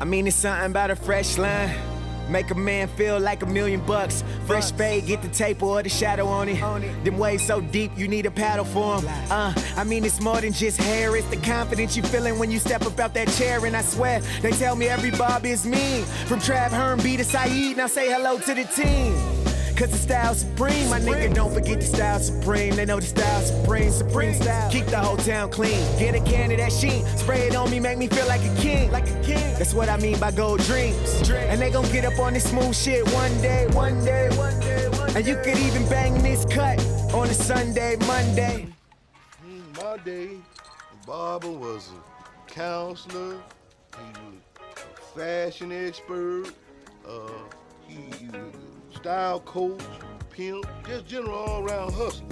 I mean, it's something about a fresh line. Make a man feel like $1,000,000. Fresh fade, get the tape or the shadow on it. Them waves so deep, you need a paddle for 'em. I mean, it's more than just hair. It's the confidence you feeling when you step up out that chair. And I swear, they tell me every barber is mean. From Trav, Herm, B to Sayyid, now say hello to the team. Cause the style supreme, my nigga, don't forget the style supreme. They know the style supreme, supreme style. Keep the whole town clean. Get a can of that sheen, spray it on me, make me feel like a king. That's what I mean by gold dreams. And they gon' get up on this smooth shit one day. And you could even bang this cut on a Sunday, Monday. In my day, the barber was a counselor, he was a fashion expert, he was a style coach, pimp, just general all-around hustler.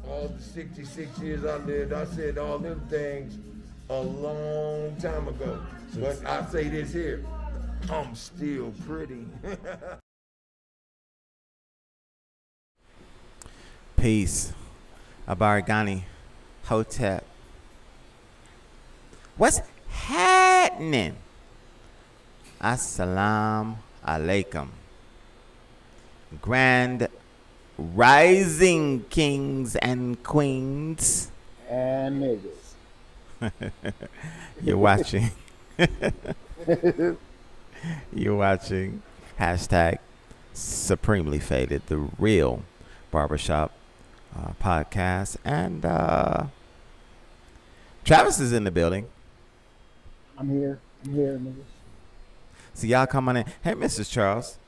All the 66 years I lived, I said all them things a long time ago. But I say this here, I'm still pretty. Peace. Abarigani Hotep. What's happening? Assalamu alaikum. Grand rising kings and queens. And niggas. You're watching. You're watching hashtag Supremely Faded, the real barbershop podcast. And Travis is in the building. I'm here, niggas. So y'all come on in. Hey, Mrs. Charles.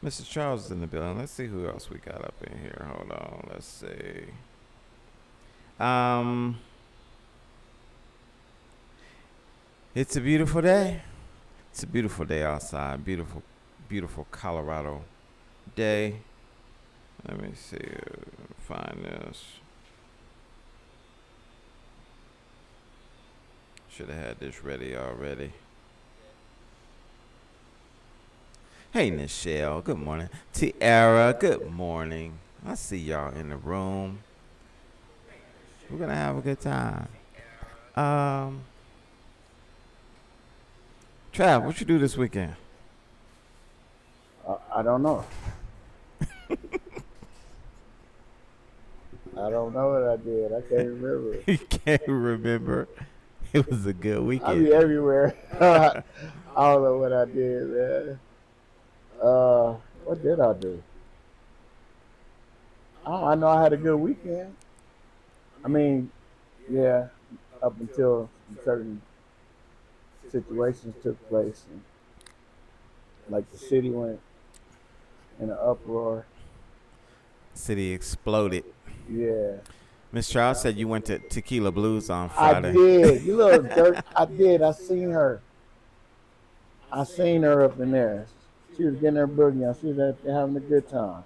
Mr. Charles is in the building. Let's see who else we got up in here. Hold on. Let's see. It's a beautiful day. It's a beautiful day outside. Beautiful, beautiful Colorado day. Let me see. Find this. Should have had this ready already. Hey, Nichelle, good morning. Tiara, good morning. I see y'all in the room. We're going to have a good time. Trav, what you do this weekend? I don't know. I don't know what I did. I can't remember. You can't remember? It was a good weekend. I be everywhere. I don't know what I did, man. What did I do? I know I had a good weekend. I mean, yeah, up until certain situations took place, and like the city went in an uproar. City exploded. Yeah. Miss Charles said you went to Tequila Blues on Friday. I did. You little dirt. I did. I seen her up in there. She was getting her boogie on. She was out there having a good time.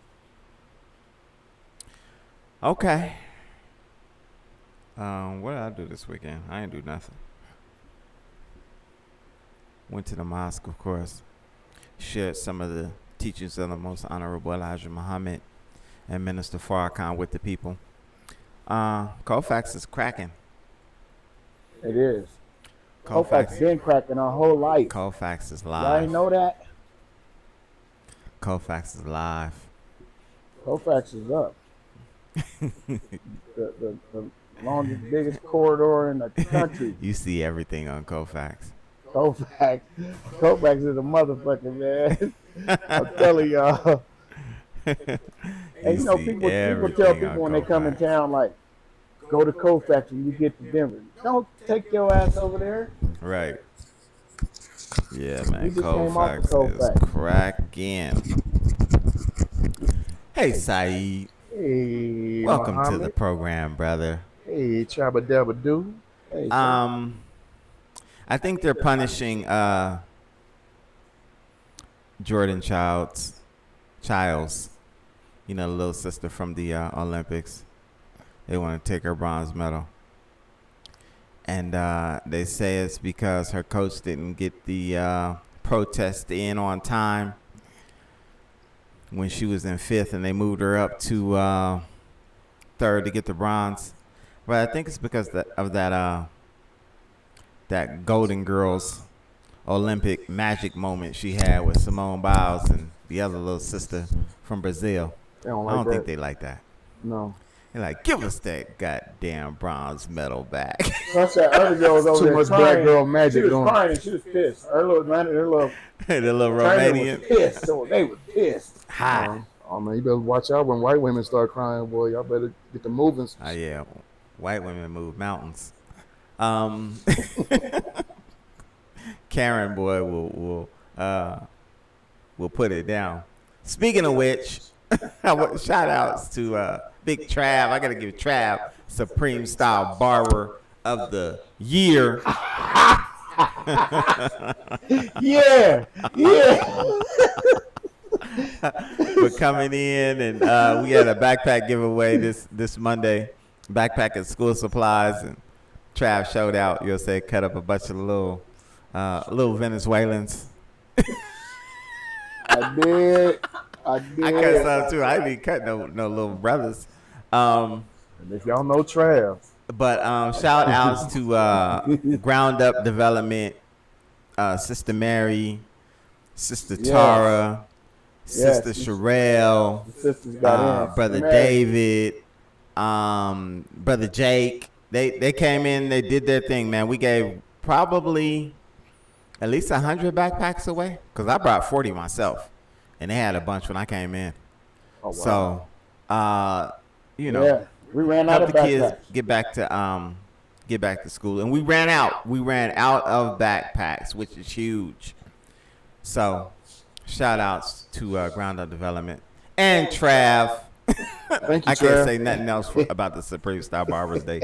Okay. What did I do this weekend? I didn't do nothing. Went to the mosque, of course. Shared some of the teachings of the Most Honorable Elijah Muhammad and Minister Farrakhan with the people. Colfax is cracking. It is. Colfax been cracking our whole life. Colfax is Y'all live. ain't know that? Colfax is live. Colfax is up. the longest, biggest corridor in the country. You see everything on Colfax. Colfax is a motherfucker, man. I'm telling y'all. And you know, people tell people when they come in town, like, go to Colfax when you get to Denver. Don't take your ass over there. Right. Yeah, man. just came off Colfax of Colfax. is cracking. Hey, Sayyid. Hey, Welcome to Muhammad. the program, brother. Hey, Chabba Dabba Doo. Hey, I think they're punishing Jordan Childs, you know, the little sister from the Olympics. They want to take her bronze medal. And they say it's because her coach didn't get the protest in on time when she was in fifth, and they moved her up to third to get the bronze. But I think it's because of that Golden Girls Olympic magic moment she had with Simone Biles and the other little sister from Brazil. They don't I like don't that. think they like that. No. They're like, give us that goddamn bronze medal back. Plus that other girl was over Too there much crying. black girl magic She was going. crying and she was pissed. Her little The little trainer was Romanian. pissed. So they were pissed. Hi. Oh man, you better watch out when white women start crying, boy. Y'all better get the moving. Oh yeah, white women move mountains. Karen boy will put it down. Speaking of which, shout outs to Big Trav. I gotta give Trav Supreme Style Barber of the Year. Yeah. For coming in, and we had a backpack giveaway this Monday. Backpack and school supplies, and Trav showed out. You'll say cut up a bunch of little Venezuelans. I did. I cut some too. I didn't cut no little brothers. And if y'all know Trav. But shout outs to Ground Up Development, Sister Mary, Sister Tara, Sister Sherelle, The sisters got in. Brother David, Brother Jake. They came in, they did their thing, man. We gave probably at least 100 backpacks away, because I brought 40 myself, and they had a bunch when I came in. Oh, wow. So, Yeah, we ran out help of the kids backpacks. get back to school, and we ran out of backpacks, which is huge. So shout outs to Ground Up Development and Trav. Thank you, I can't Trav. say nothing else about the Supreme Style Barbers. They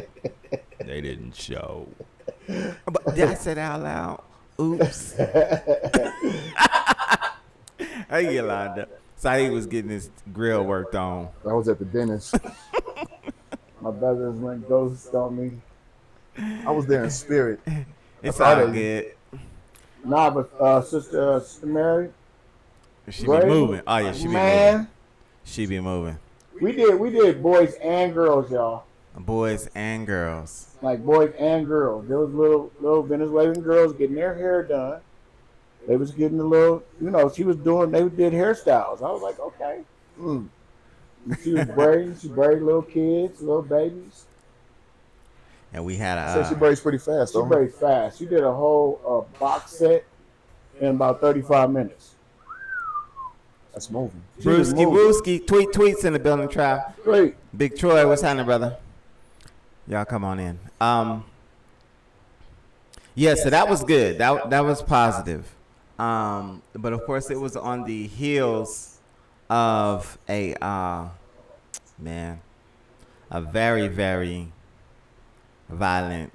didn't show. But did I say that out loud? Oops. Hey, Yolanda. Saeed was getting his grill worked on. I was at the dentist. My brothers went ghost on me. I was there in spirit. It's I thought all it- good. Nah, but Sister Mary, She be Right? moving. Oh yeah, she be moving. man, She be moving. we did boys and girls, y'all. Boys and girls. Like boys and girls. There was little Venezuelan girls getting their hair done. They was getting a little, they did hairstyles. I was like, okay. And she was braiding. She braided little kids, little babies. And we had I said she braids pretty fast, She though. braids fast. She did a whole box set in about 35 minutes. That's moving. She was Brewski moving. Brewski. Tweets in the building, Trav. Great. Big Troy, what's happening, brother? Y'all come on in. Yeah, so that was good. That was positive. But of course it was on the heels of a very, very violent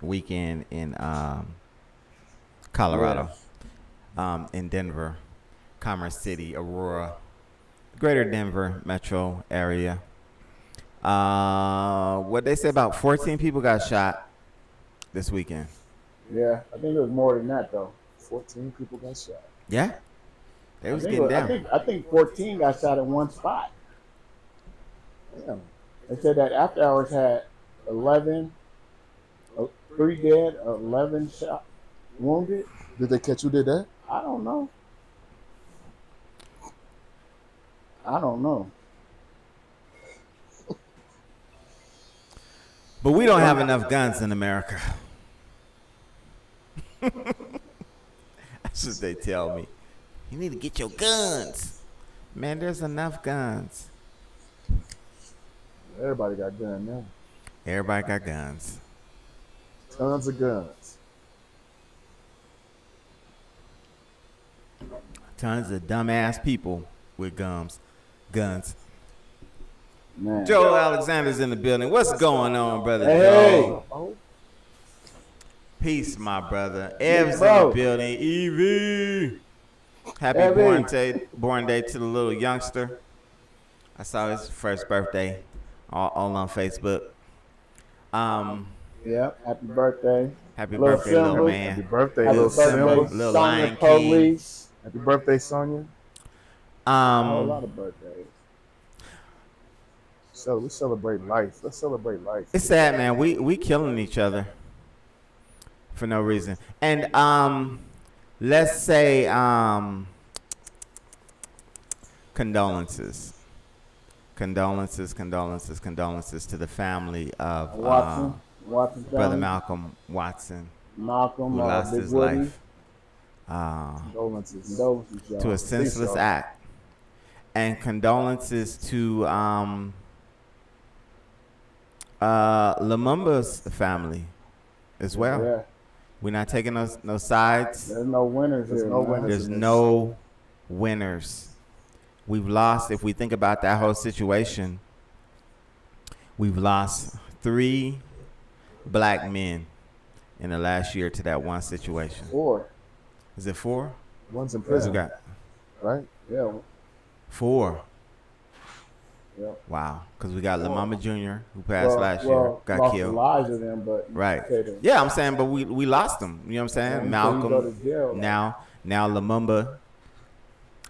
weekend in Colorado. In Denver, Commerce City, Aurora, greater Denver metro area. What they say, about 14 people got shot this weekend. Yeah, I think it was more than that, though. 14 people got shot. Yeah, they was I getting think, down. I think 14 got shot in one spot. Damn. They said that After Hours had 11, 3 dead, 11 shot, wounded. Did they catch who did that? I don't know. But we don't have enough guns in America. That's what they tell me. You need to get your guns. Man, there's enough guns. Everybody got guns now. Everybody got guns. Tons of guns. Tons of dumbass people with guns. Man. Joe Alexander's in the building. What's going on, brother Hey. Joe? Peace, my brother. Ev's in the building. Evie. Happy born day to the little youngster. I saw his first birthday all on Facebook. Yeah, happy birthday. Happy birthday, little man. Happy birthday, Little Simba. Little Lion King. Police. Happy birthday, Sonia. A whole lot of birthdays. So we celebrate life. Let's celebrate life. It's sad, man. We killing each other for no reason. And let's say condolences to the family of Watson Brother Malcolm Watson, who lost Big his Woody. life Condolences. Condolences, to a senseless act, and condolences to Lumumba's family as well. Yeah. We're not taking no sides. There's no winners here. There's no winners. We've lost, if we think about that whole situation, we've lost 3 black men in the last year to that one situation. 4. Is it 4? One's in We prison, got right? Yeah. 4. Yeah. Wow. Because we got Lumumba Jr., who passed last year, got lost killed. The lives of them, but Right. Yeah, I'm saying, but we lost them. You know what I'm saying? Yeah, Malcolm. go to jail, Now Lumumba.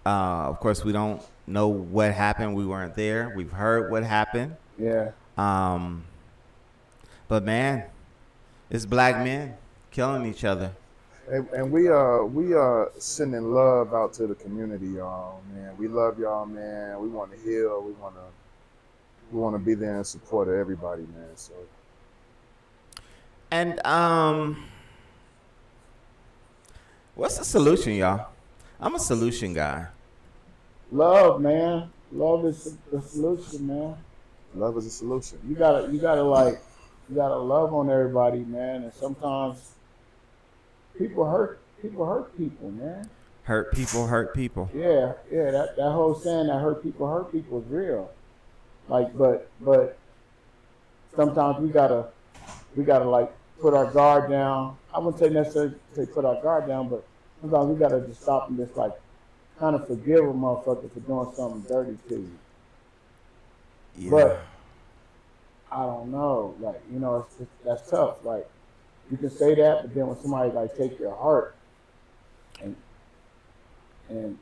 Of course, we don't know what happened. We weren't there. We've heard what happened. Yeah. But man, it's black men killing each other. And we are sending love out to the community, y'all. Man, we love y'all, man. We want to heal. We want to be there in support of everybody, man. So. And what's the solution, y'all? I'm a solution guy. Love, man. Love is the solution, man. Love is a solution. You gotta love on everybody, man. And sometimes people hurt people, man. Hurt people. Yeah. That whole saying that hurt people is real. Like, but sometimes we gotta like put our guard down. I wouldn't say necessarily say put our guard down, but sometimes we gotta just stop and just like kind of forgive a motherfucker for doing something dirty to you. Yeah. But I don't know, like, you know, that's tough. Like, you can say that, but then when somebody like take your heart, and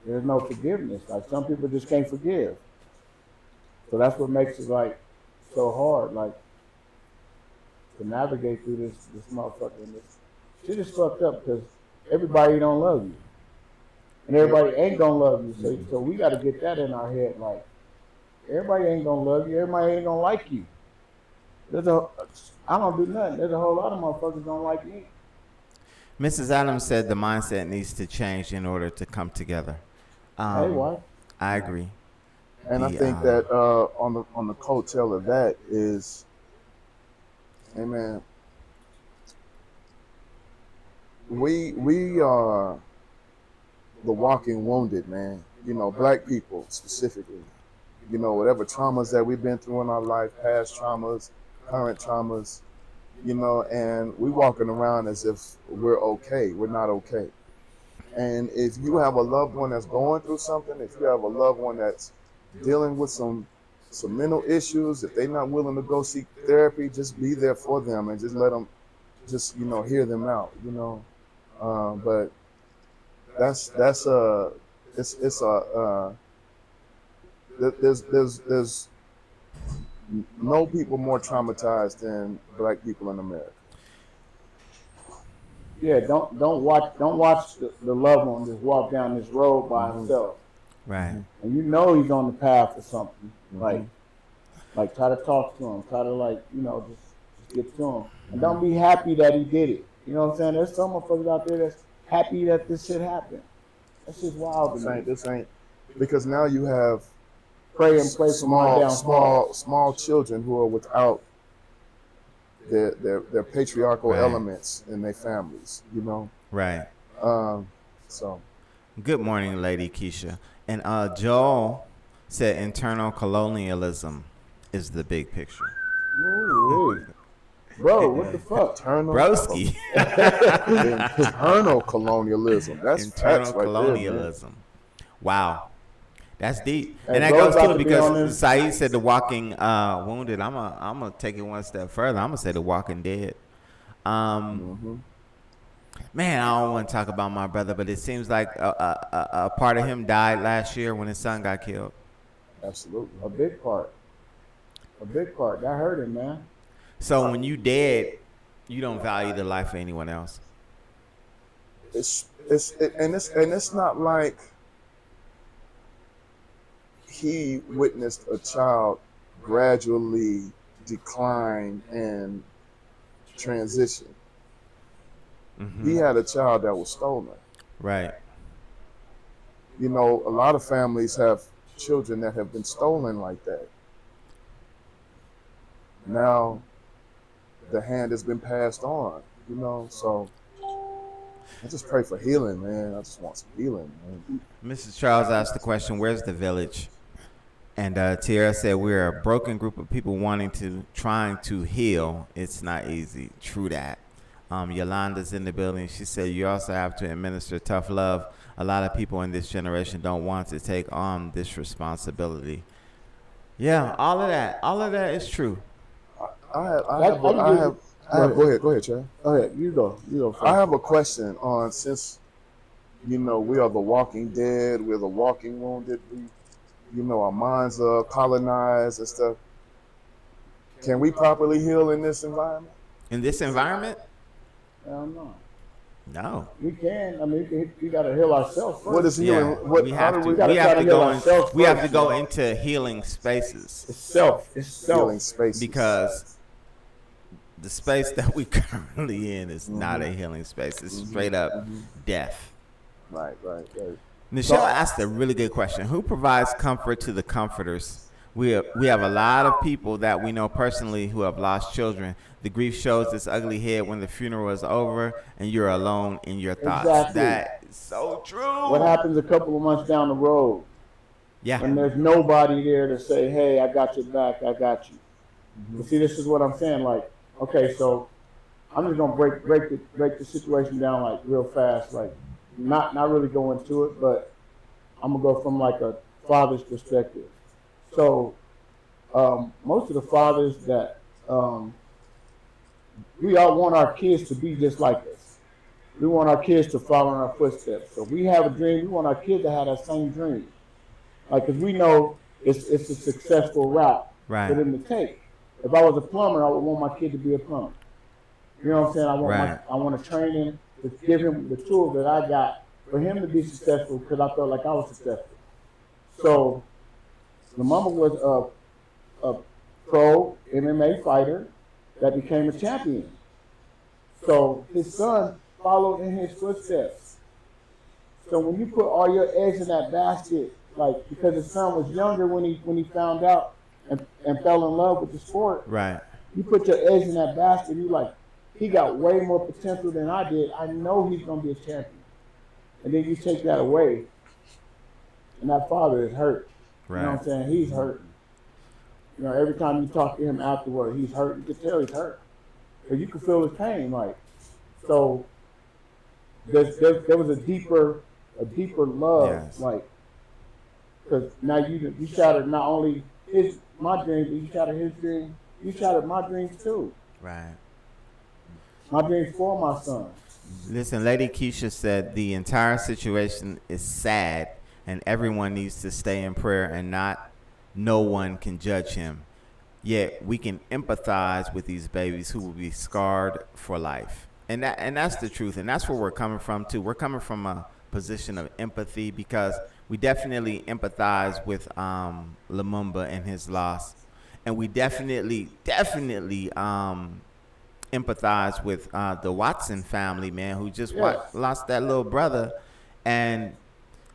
there's no forgiveness. Like, some people just can't forgive. So that's what makes it like so hard, like, to navigate through this motherfucker. And this shit is fucked up because everybody don't love you, and everybody ain't gonna love you. So we got to get that in our head, like. Everybody ain't gonna love you. Everybody ain't gonna like you. I don't do nothing. There's a whole lot of motherfuckers don't like me. Mrs. Adams said the mindset needs to change in order to come together. Hey, what? I agree. And I think that on the coattail of that is, hey man, we are the walking wounded, man. You know, black people specifically. You know, whatever traumas that we've been through in our life, past traumas, current traumas, you know, and we walking around as if we're okay. We're not okay. And if you have a loved one that's going through something, if you have a loved one that's dealing with some mental issues, if they're not willing to go seek therapy, just be there for them and just let them, just, you know, hear them out, you know. But there's no people more traumatized than black people in America. Yeah, don't watch the loved one just walk down this road by himself. Right. And you know he's on the path or something. Like try to talk to him, try to like, you know, just get to him. And don't be happy that he did it. You know what I'm saying? There's some motherfuckers out there that's happy that this shit happened. That's just wild to me. This ain't because now you have pray for my downfall. Small children who are without their patriarchal elements in their families, you know. Right. So. Good morning, Lady Keisha. And Joel Said internal colonialism is the big picture. Ooh, bro, what the fuck? Broski. Internal colonialism. That's facts Internal right there, man. colonialism. Wow. That's deep. Hey, And that bro's goes about to to it be on because this. Sayyid said the walking wounded. I'm gonna take it one step further. I'm gonna say the walking dead. Man, I don't want to talk about my brother, but it seems like a part of him died last year when his son got killed. Absolutely. A big part. A big part. That hurt him, man. So when you dead, you don't value the life of anyone else. It's not like he witnessed a child gradually decline and transition. He had a child that was stolen. Right. You know, a lot of families have children that have been stolen like that. Now, the hand has been passed on, you know, so I just pray for healing, man. I just want some healing, man. Mrs. Charles asked the question, where's the village? And Tierra said, we're a broken group of people trying to heal. It's not easy. True that. Yolanda's in the building. She said, you also have to administer tough love. A lot of people in this generation don't want to take on this responsibility. Yeah, all of that is true. Go ahead, Chad. Go ahead. You go first. I have a question on, since, you know, we are the walking dead, we're the walking wounded, you know, our minds are colonized and stuff. Can we properly heal in this environment? In this environment? Hell no. No. We can. I mean, we got to heal ourselves first. What is healing? Yeah, we have to go into healing spaces. It's self. Healing spaces. Because the space that we currently in is not a healing space. It's straight up death. Right. Michelle asked a really good question. Who provides comfort to the comforters? We have a lot of people that we know personally who have lost children. The grief shows its ugly head when the funeral is over and you're alone in your thoughts. Exactly. That is so true. What happens a couple of months down the road? Yeah. And there's nobody there to say, hey, I got your back, I got you. But see, this is what I'm saying. Like, okay, so I'm just gonna break the situation down like real fast. Like, not really go into it, but I'm gonna go from like a father's perspective. So most of the fathers that we all want our kids to be just like us. We want our kids to follow in our footsteps. So we have a dream. We want our kids to have that same dream. Like, because we know it's a successful route for them to take. If I was a plumber, I would want my kid to be a plumber. You know what I'm saying? I want to train him to give him the tools that I got for him to be successful because I felt like I was successful. So Lumumba was a pro MMA fighter that became a champion. So his son followed in his footsteps. So when you put all your eggs in that basket, like, because his son was younger when he found out and fell in love with the sport. Right. You put your eggs in that basket, you like, he got way more potential than I did. I know he's gonna be a champion. And then you take that away, and that father is hurt. Right. You know what I'm saying? He's hurting. You know, every time you talk to him afterward, he's hurt. You can tell he's hurt. Because you can feel his pain. Like, so there was a deeper love. Yes. Like, because now you shattered not only my dreams, but you shattered his dreams. You shattered my dreams too. Right. My dreams for my son. Listen, Lady Keisha said the entire situation is sad and everyone needs to stay in prayer and no one can judge him. Yet we can empathize with these babies who will be scarred for life. And that's the truth. And that's where we're coming from too. We're coming from a position of empathy because we definitely empathize with Lumumba and his loss. And we definitely empathize with the Watson family, man, who just lost that little brother. And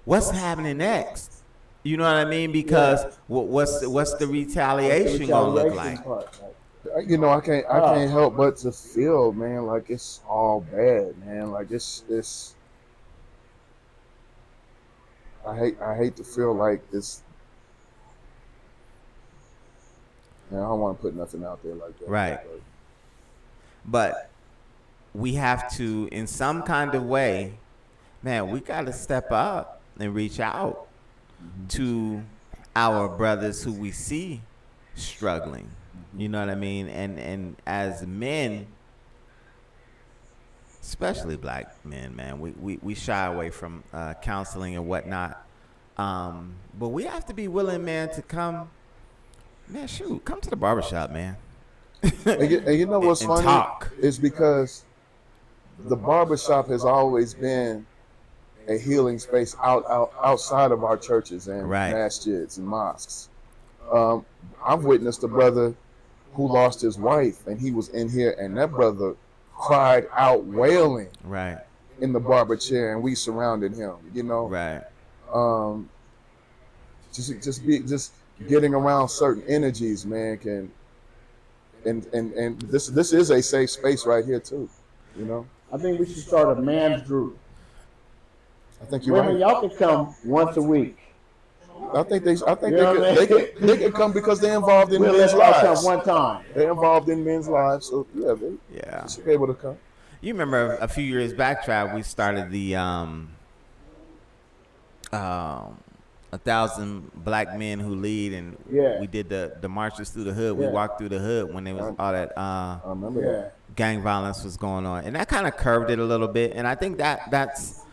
what's happening next? You know what I mean? Because what's the retaliation gonna look like? You know, I can't help but to feel, man, like it's all bad, man. Like it's. I hate to feel like And I don't want to put nothing out there like that. Right. But we have to, in some kind of way, man, we got to step up and reach out to our brothers who we see struggling. You know what I mean? And as men, especially black men, man, we shy away from counseling and whatnot. But we have to be willing, man, to come. Man, shoot, come to the barbershop, man. And you know what's and funny? Talk. Is because the barbershop has always been a healing space outside of our churches and masjids and mosques. I've witnessed a brother who lost his wife, and he was in here, and that brother cried out wailing in the barber chair, and we surrounded him, you know. Just getting around certain energies, man, can and this is a safe space right here too, you know. I think we should start a man's group. I think you're Women, right. y'all can come once a week. I think they can come because they're involved in men's Come lives. one time. They're involved in men's lives, so they should be able to come. You remember a few years back, Trav, we started the 1,000 Black Men Who Lead, and we did the marches through the hood. We walked through the hood when there was all that I remember that. gang violence was going on, and that kind of curved it a little bit. And I think that's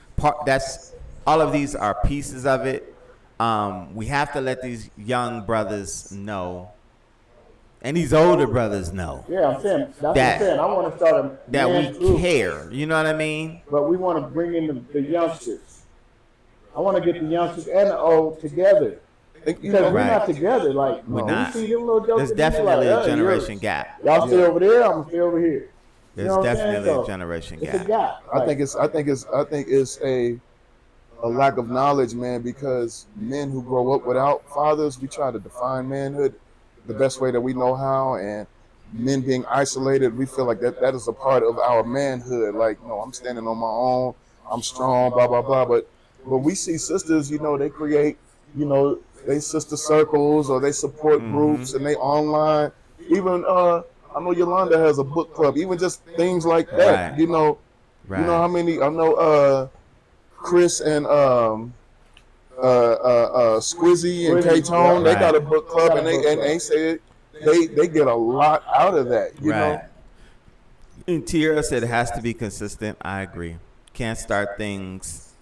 all of these are pieces of it. We have to let these young brothers know, and these older brothers know. Yeah, I'm saying that's what I'm saying. I want to start a that man's we group, care. You know what I mean? but we want to bring in the youngsters. I want to get the youngsters and the old together. Because we're not together. Like, we're not. We see them little jokes. There's definitely a generation gap. Y'all stay over there, I'm gonna stay over here. There's definitely a generation It's a gap. gap. I think it's a lack of knowledge, man, because men who grow up without fathers, we try to define manhood the best way that we know how, and men being isolated, we feel like that is a part of our manhood. Like, no, I'm standing on my own, I'm strong, blah, blah, blah. But we see sisters, you know, they create, you know, they sister circles or they support groups, and they online. Even I know Yolanda has a book club, even just things like that. You know, you know how many I know Chris and Squizzy and K-Tone, they got a book club, and they say they get a lot out of that, you know. And Tierra said it has to be consistent. I agree. Can't start things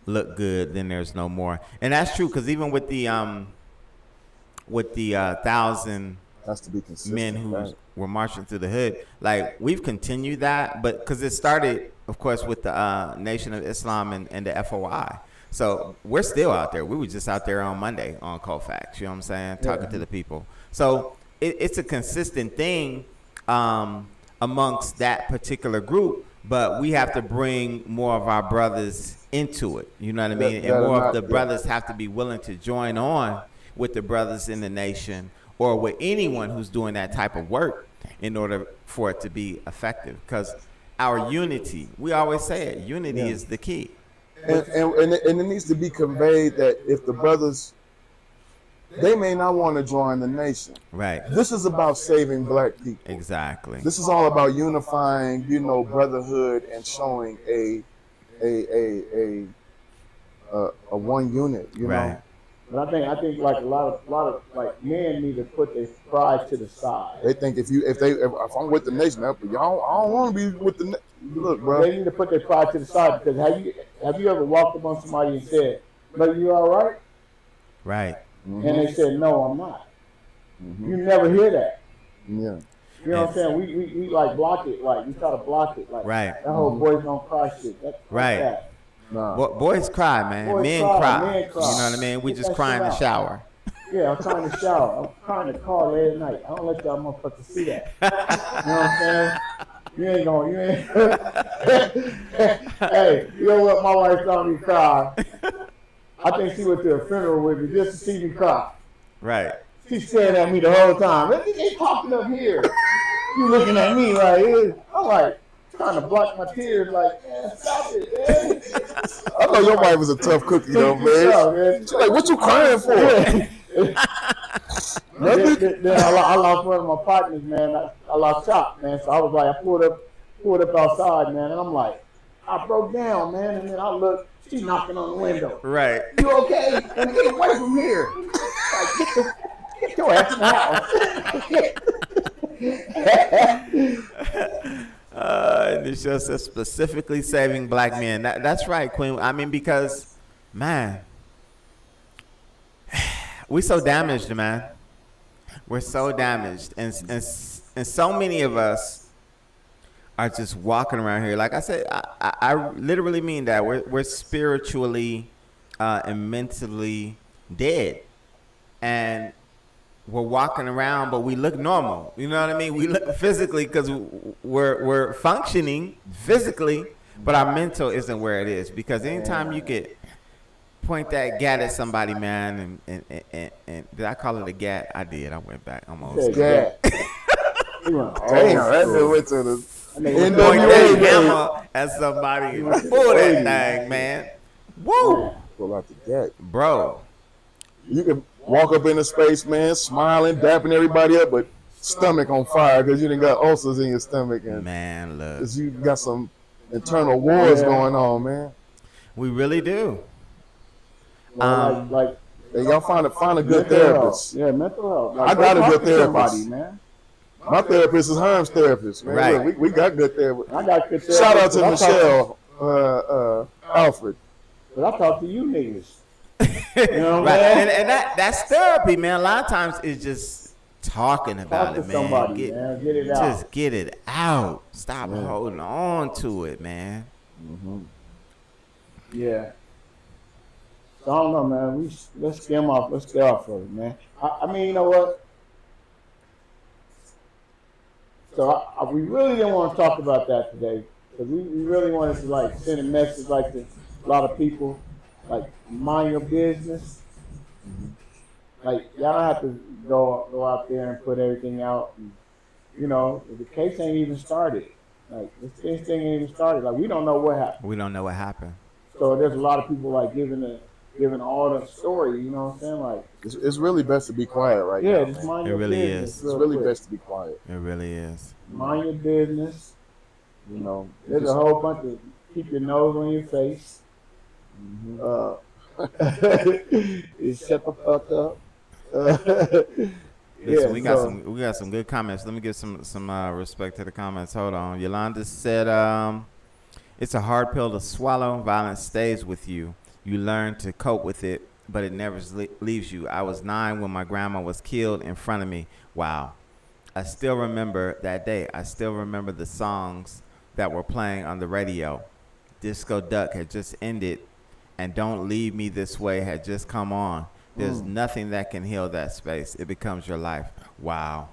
look good, then there's no more. And that's true, because even with the 1,000 has to be consistent, men who were marching through the hood, like, we've continued that, but because it started, of course, with the Nation of Islam and the FOI. So we're still out there. We were just out there on Monday on Colfax, you know what I'm saying, talking to the people. So it's a consistent thing amongst that particular group, but we have to bring more of our brothers into it, you know what I mean? And more of the brothers have to be willing to join on with the brothers in the nation or with anyone who's doing that type of work in order for it to be effective. Because our unity, we always say it, unity is the key. And it needs to be conveyed that if the brothers, they may not want to join the nation. Right. This is about saving black people. Exactly. This is all about unifying, you know, brotherhood and showing a one unit, you know. But I think like a lot of like men need to put their pride to the side. They think if I'm with the nation, y'all, I don't want to be with the. Look, bro. They need to put their pride to the side, because have you ever walked up on somebody and said, "Look, you all right?" Right. And they said, "No, I'm not." You never hear that. Yeah. You know what I'm saying? We like block it, like we try to block it, like that whole boys don't cry shit. That. Nah. Boys cry, man. Boys men cry. You know what I mean? We just cry in the shower. Yeah, I'm trying to shower. I'm crying in the car late at night. I don't let y'all motherfuckers see that. You know what I'm saying? You ain't. Hey, you know what? My wife saw me cry. I think she went to a funeral with me just to see me cry. Right. She's staring at me the whole time. They talking up here. You looking at me right here. I'm like, trying to block my tears, like, man, stop it, man. I know your wife was a tough cookie, though, man. She's like, what you crying for? Then I lost one of my partners, man. I lost Chop, man. So I was like, I pulled up outside, man, and I'm like, I broke down, man, and then I look, she's knocking on the window. Right. You okay? And get away from here. Like, get your ass in the house. And it's just specifically saving black men. That's right, Queen. I mean, because, man, we so damaged, man. We're so damaged, and so many of us are just walking around here. Like I said, I literally mean that we're spiritually and mentally dead, and we're walking around, but we look normal. You know what I mean? We look physically because we're functioning physically, but our mental isn't where it is. Because anytime you could point that gat at somebody, man, and did I call it a gat? I did. I went back. I'm old. Gat. Damn, that dude went to the point that hammer at somebody and pull that thing, man. Woo! Pull out the gat, bro. You can walk up into space, man, smiling, dapping everybody up, but stomach on fire because you done got ulcers in your stomach, and man, look, because you got some internal wars going on, man. We really do. Like hey, y'all find a good therapist. Yeah, mental health. Like, I got a good therapist. Somebody, man. My therapist is Herm's therapist, man. Right. Look, we got good therapists. I got good therapists. Shout out to Michelle, Alfred. But I talk to you niggas. You know what right. I'm saying? And that's therapy, man. A lot of times it's just talking about Talk it, to somebody, man. Get it out. Just get it out. Stop holding on to it, man. Mm-hmm. Yeah. So I don't know, man. Let's skim off. Let's get off of it, man. I mean, you know what? So we really didn't want to talk about that today because we really wanted to like send a message like to a lot of people, like mind your business. Like y'all don't have to go out there and put everything out. And, you know, the case ain't even started. Like this thing ain't even started. Like we don't know what happened. We don't know what happened. So there's a lot of people like giving all the story. You know what I'm saying? Like it's really best to be quiet right now. Yeah, just mind your really business. is. It's really best to be quiet. It really is. Mind your business. You know, there's a whole bunch of keep your nose on your face. Shut the fuck up. Listen, we got some good comments. Let me give some respect to the comments. Hold on. Yolanda said, it's a hard pill to swallow. Violence stays with you. You learn to cope with it, but it never leaves you. I was 9 when my grandma was killed in front of me. Wow. I still remember that day. I still remember the songs that were playing on the radio. Disco Duck had just ended, and Don't Leave Me This Way had just come on. There's nothing that can heal that space. It becomes your life. Wow.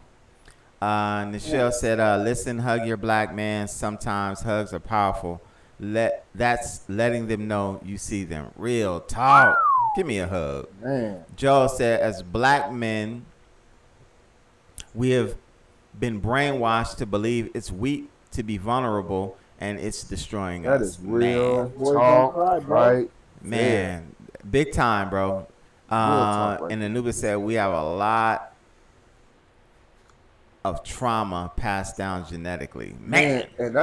Nichelle said, listen, hug your black man. Sometimes hugs are powerful. That's letting them know you see them. Real talk. Give me a hug. Man. Joel said, as black men, we have been brainwashed to believe it's weak to be vulnerable, and it's destroying us. That is real talk, right? Man, big time, bro. And Anubis said we have a lot of trauma passed down genetically. Man. And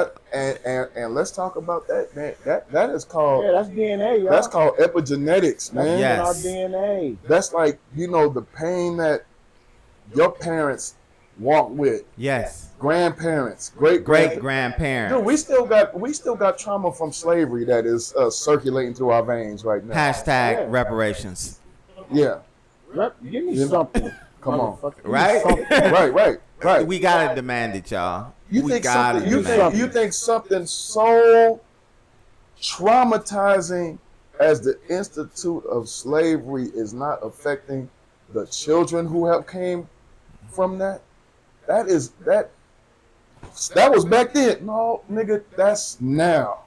let's talk about that, man. That is called that's DNA, y'all. That's called epigenetics, man. Yes. Our DNA. That's like, you know, the pain that your parents walk with. Yes. Grandparents, great grandparents. Dude, we still got trauma from slavery that is circulating through our veins right now. Hashtag reparations. Yeah. Give me something. Come on. Right? Right. We gotta demand it, y'all. You think something so traumatizing as the institute of slavery is not affecting the children who have came from that? That was back then. No, nigga, that's now.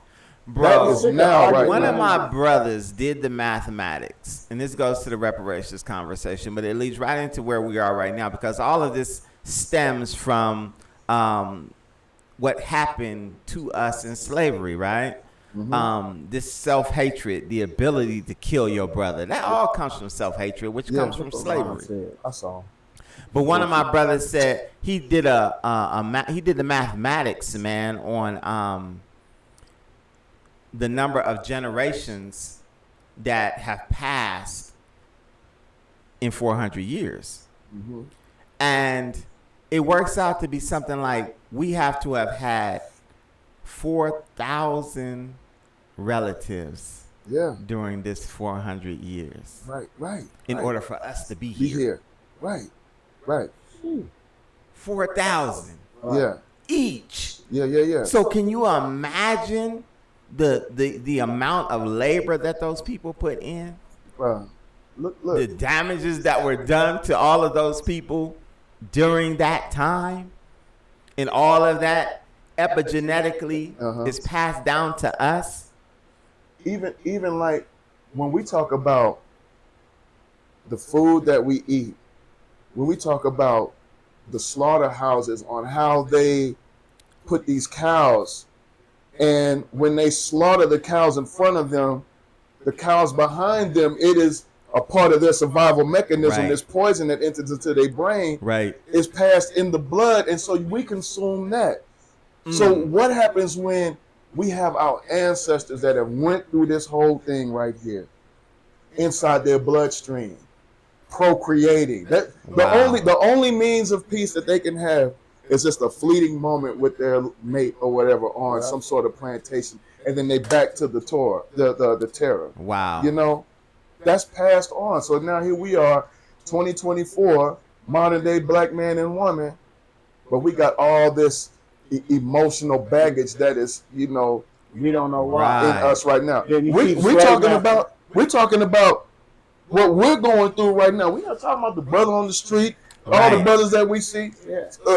Bro, that is now right one now. of my brothers did the mathematics, and this goes to the reparations conversation, but it leads right into where we are right now, because all of this stems from what happened to us in slavery, right? This self-hatred, the ability to kill your brother, that all comes from self-hatred, which comes from slavery. I saw. But one of my brothers said he did he did the mathematics, man, on the number of generations that have passed in 400 years. Mm-hmm. And it works out to be something like we have to have had 4,000 relatives during this 400 years. Right. In order for us to be here. Right. 4,000. Yeah. Each. Yeah. So can you imagine the amount of labor that those people put in? Look. The damages that were done to all of those people during that time, and all of that epigenetically is passed down to us. Even like when we talk about the food that we eat, when we talk about the slaughterhouses on how they put these cows, and when they slaughter the cows in front of them, the cows behind them, it is a part of their survival mechanism. This poison that enters into their brain is passed in the blood, and so we consume that. So what happens when we have our ancestors that have went through this whole thing right here inside their bloodstream, procreating? That the only means of peace that they can have is just a fleeting moment with their mate or whatever on some sort of plantation, and then they back to the terror. Wow. You know, that's passed on. So now here we are, 2024, modern day black man and woman, but we got all this emotional baggage that is, you know, we don't know why in us right now. We're talking about what we're going through right now. We're not talking about the brother on the street, all the brothers that we see,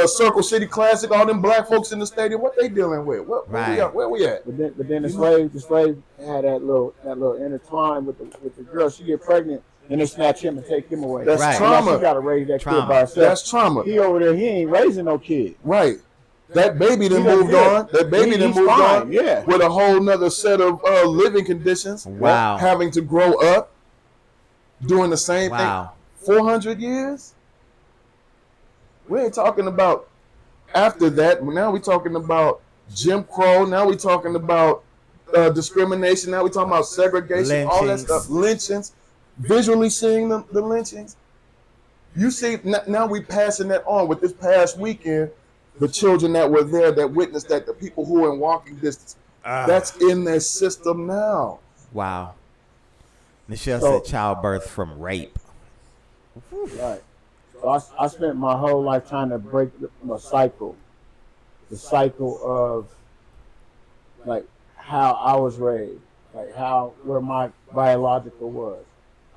Circle City Classic, all them black folks in the stadium. What they dealing with? Where we at? But then the slave had that little intertwine with the girl. She get pregnant and they snatch him and take him away. That's trauma. She got to raise that kid by herself. That's trauma. He over there, he ain't raising no kid. Right. That baby then moved on. That baby then moved on with a whole nother set of living conditions. Wow. Having to grow up, doing the same thing. 400 years? We ain't talking about after that. Now we're talking about Jim Crow. Now we're talking about discrimination. Now we're talking about segregation, all that stuff. Lynchings. Visually seeing the lynchings. You see, now we're passing that on with this past weekend. The children that were there that witnessed that, the people who were in walking distance, that's in their system now. Wow. Michelle said childbirth from rape. Right. So I spent my whole life trying to break the cycle of like how I was raised, like where my biological was.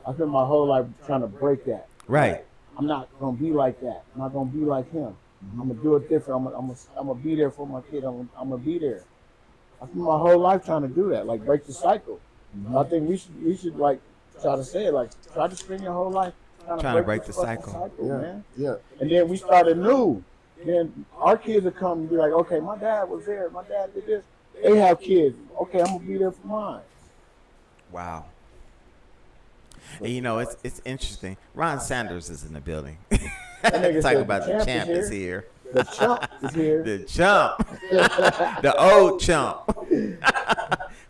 I spent my whole life trying to break that. Right. I'm not gonna be like that. I'm not gonna be like him. I'm gonna do it different. I'm gonna be there for my kid. I'm gonna be there. I spent my whole life trying to do that, like break the cycle. I think we should like try to say it, like try to spend your whole life trying to break the cycle, man. Yeah. And then we started new. Then our kids will come and be like, okay, my dad was there. My dad did this. They have kids. Okay, I'm gonna be there for mine. Wow. And you know, it's interesting. Ron Sanders is in the building. Talk about the champ is here. The chump is here. The chump. The old chump.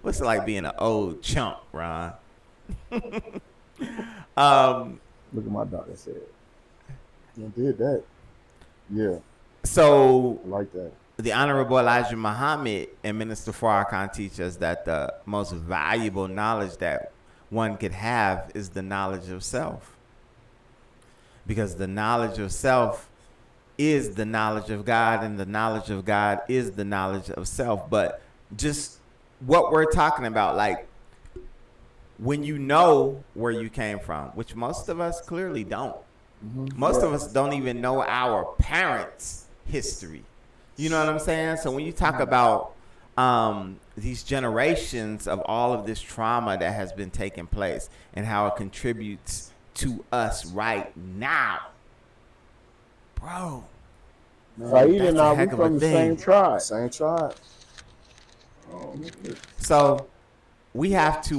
What's it like being an old chump, Ron? Look at my daughter said. You did that. Yeah. So I like that. The Honorable Elijah Muhammad and Minister Farrakhan teach us that the most valuable knowledge that one could have is the knowledge of self. Because the knowledge of self is the knowledge of God, and the knowledge of God is the knowledge of self. But just what we're talking about, like when you know where you came from, which most of us clearly don't. Most of us don't even know our parents' history. You know what I'm saying? So when you talk about these generations of all of this trauma that has been taking place and how it contributes to us right now, bro. Sayyid and I, we from the same tribe. Same tribe. So we have to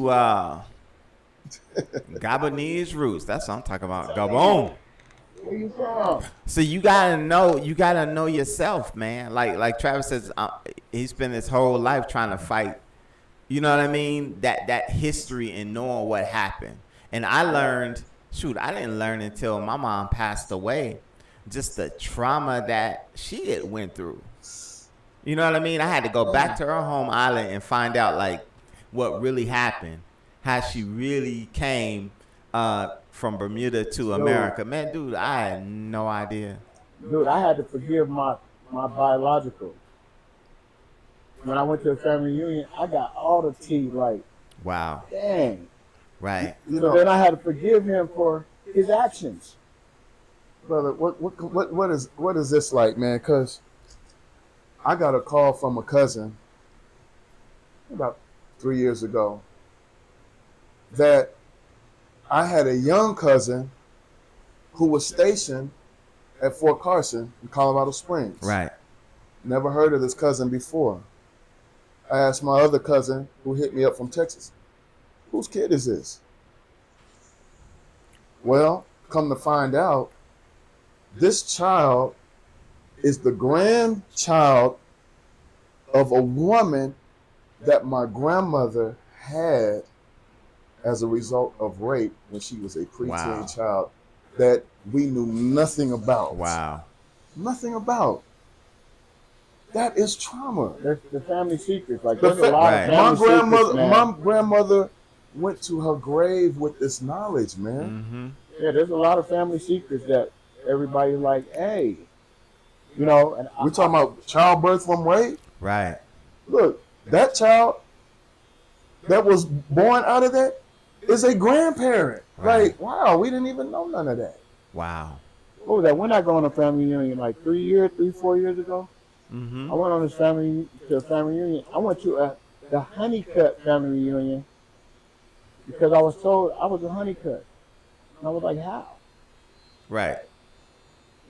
Gabonese roots. That's what I'm talking about. Gabon. Where you from? So you gotta know yourself, man. Like Travis says, he spent his whole life trying to fight. You know what I mean? That history and knowing what happened. And I learned, I didn't learn until my mom passed away, just the trauma that she had went through. You know what I mean? I had to go back to her home island and find out like what really happened, how she really came from Bermuda to America. Man, dude, I had no idea. Dude, I had to forgive my biological. When I went to a family reunion, I got all the tea like, wow. Dang. Right. So then I had to forgive him for his actions. Brother, what is this like, man? Because I got a call from a cousin about 3 years ago that I had a young cousin who was stationed at Fort Carson in Colorado Springs. Right. Never heard of this cousin before. I asked my other cousin who hit me up from Texas, whose kid is this? Well, come to find out, this child is the grandchild of a woman that my grandmother had as a result of rape when she was a preteen child that we knew nothing about. Wow. Nothing about. That is trauma. There's the family secrets. Like there's a lot of my family secrets, man. My grandmother went to her grave with this knowledge, man. Mm-hmm. Yeah, there's a lot of family secrets that everybody's like, hey, you know. And we're talking about childbirth from rape. Right. Look, that child that was born out of that is a grandparent. Right. Like, wow, we didn't even know none of that. Wow. What was that? When I go on a family reunion, like 4 years ago, Mm-hmm. I went on a family reunion. I went to the Honeycutt family reunion because I was told I was a Honeycutt. And I was like, how? Right.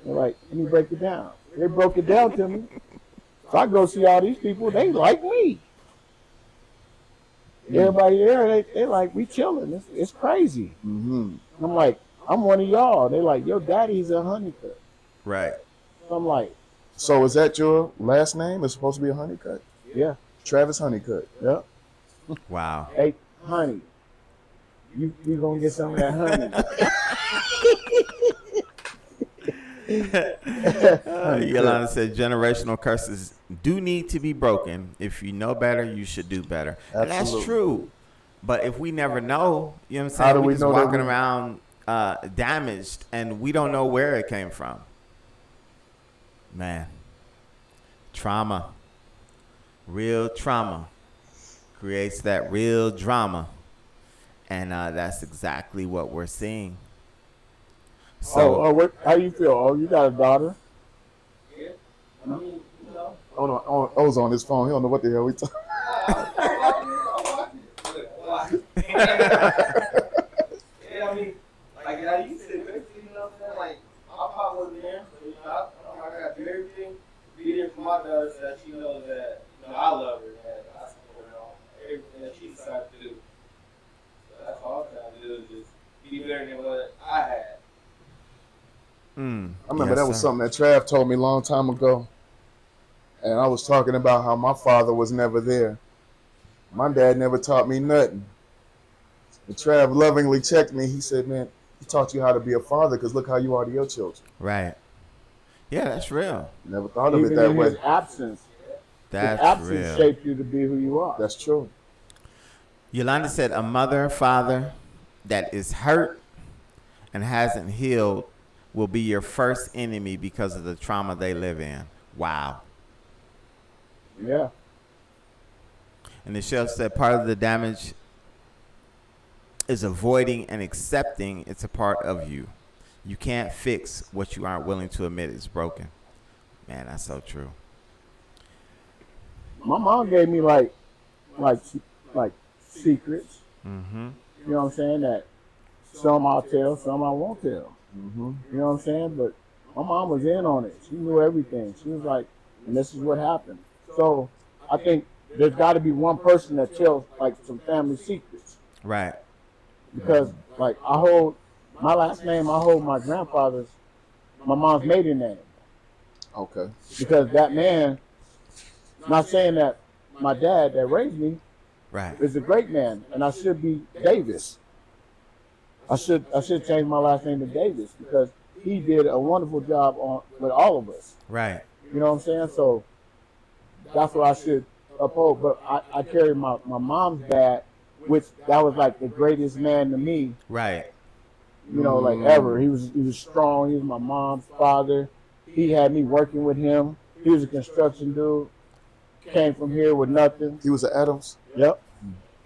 They're like, let me break it down. They broke it down to me. So I go see all these people. They like me. Everybody there, they like, we chilling. It's crazy. Mm-hmm. I'm like, I'm one of y'all. They like, your daddy's a Honeycutt. Right. So I'm like, so is that your last name? It's supposed to be a Honeycutt? yeah. Travis Honeycutt. Yep. Wow. Hey, honey, you gonna get some of that honey. Yolanda said generational curses do need to be broken. If you know better, you should do better. Absolutely. And that's true. But if we never know, you know what I'm How saying? do we Just know that walking around damaged and we don't know where it came from. Man. Trauma. Real trauma creates that real drama. And that's exactly what we're seeing. So, How you feel? Oh, you got a daughter? Yeah. Hold on. O's on his phone. He don't know what the hell we talking. Yeah, I mean, like I used to, you know what I'm saying? Like, my pop wasn't there, but you know, I got to do everything, be there for my daughter so that she knows that, you know, I love her and that I support her on everything that she decided to do. So that's all I'm trying to do is just be better than what I had. I remember that was something that Trav told me a long time ago. And I was talking about how my father was never there. My dad never taught me nothing. And Trav lovingly checked me. He said, man, he taught you how to be a father because look how you are to your children. right. Yeah, that's real. Never thought of Even it that in way. his absence. That's his absence real. shaped you to be who you are. That's true. Yolanda said a mother, father that is hurt and hasn't healed will be your first enemy because of the trauma they live in. Wow. Yeah. And Michelle said part of the damage is avoiding and accepting it's a part of you. You can't fix what you aren't willing to admit is broken. Man, that's so true. My mom gave me like secrets. Mm-hmm. You know what I'm saying? That some I'll tell, some I won't tell. Mm-hmm. You know what I'm saying? But my mom was in on it. She knew everything. She was like, and this is what happened. So I think there's got to be one person that tells like some family secrets. Right. Because like I hold my last name, I hold my grandfather's my mom's maiden name. Okay. Because that man, not saying that my dad that raised me Right. is a great man, and I should be Davis. I should change my last name to Davis because he did a wonderful job with all of us. Right. You know what I'm saying? So that's what I should uphold. But I carry my mom's dad, which that was like the greatest man to me. Right. You know, like ever. He was strong. He was my mom's father. He had me working with him. He was a construction dude. Came from here with nothing. He was at Adams. Yep.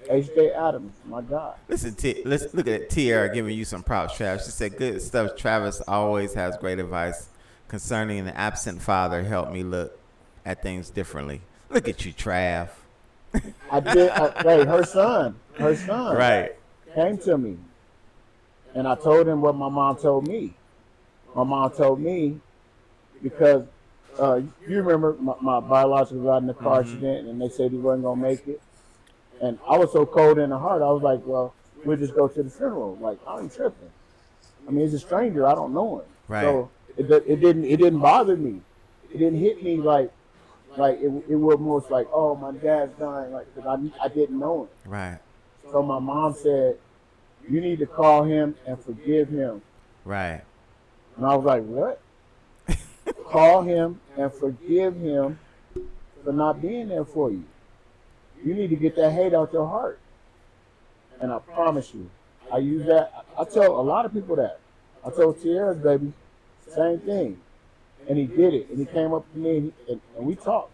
H.J. Adams, my God. Listen, let's look at Tierra giving you some props, Travis. She said, "Good stuff. Travis always has great advice concerning an absent father. Help me look at things differently." Look at you, Trav. I did. Hey, her son, Right. came to me, and I told him what my mom told me. My mom told me because you remember my biological got in a car accident, and they said he wasn't gonna make it. And I was so cold in the heart, I was like, well, we'll just go to the funeral. Like, I ain't tripping. I mean, he's a stranger. I don't know him. Right. So it didn't bother me. It didn't hit me like it was most like, oh, my dad's dying. Like, because I didn't know him. Right. So my mom said, you need to call him and forgive him. Right. And I was like, what? Call him and forgive him for not being there for you. You need to get that hate out your heart. And I promise you, I use that. I tell a lot of people that. I told Tierra's baby, same thing. And he did it. And he came up to me and we talked.